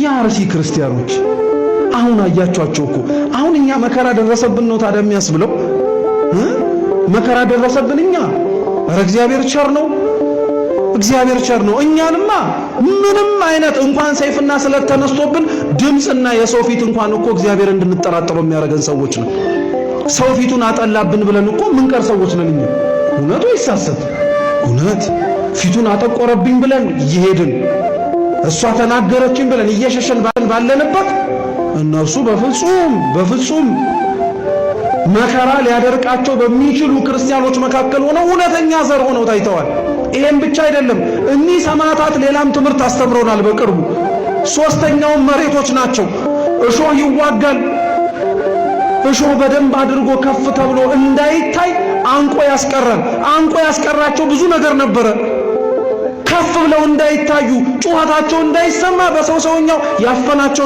የአርሲ ክርስቲያኖች አሁን አያቻቸው እኮ አሁን እኛ መከራ ደረሰብን ነው ታዲያ የሚያስብለው መከራ ደረሰብን እኛ እግዚአብሔር ቸር ነው እግዚአብሔር ቸር ነው እኛንማ ምንም አይነት እንኳን ሰይፍና ስለት ተነስቶብን ድምጽና የሰው ፊት እንኳን እኮ እግዚአብሔር እንድንጠራጠረው የሚያረጋን ሰዎች ነው ሰው ፊቱን አጠላብን ብለን እኮ ምን ቀር ሰዎች ነን እኛ እውነቱ ይሳሰት እውነት ፊቱን አጠቆረብኝ ብለን ይሄድን እሷ ተናገረችን ብለን እየሸሸን ባለንበት እነሱ በፍጹም መከራ ሊያደርቃቸው በሚችሉ ክርስቲያኖች መካከል ሆነው እውነተኛ ዘር ሆነው ታይተዋል ይሄን ብቻ አይደለም እኚህ ሰማዕታት ሌላም ትምህርት አስተምረውናል በቅርቡ ሶስተኛው መሬቶች ናቸው እሾህ ይዋጋል እሾህ በደንብ አድርጎ ከፍ ተብሎ እንዳይታይ አንቆ ያስቀራቸው ብዙ ነገር ነበረ ከፍ ብለው እንዳይታዩ ጩኸታቸው እንዳይሰማ በሰውኛው ያፈናቸው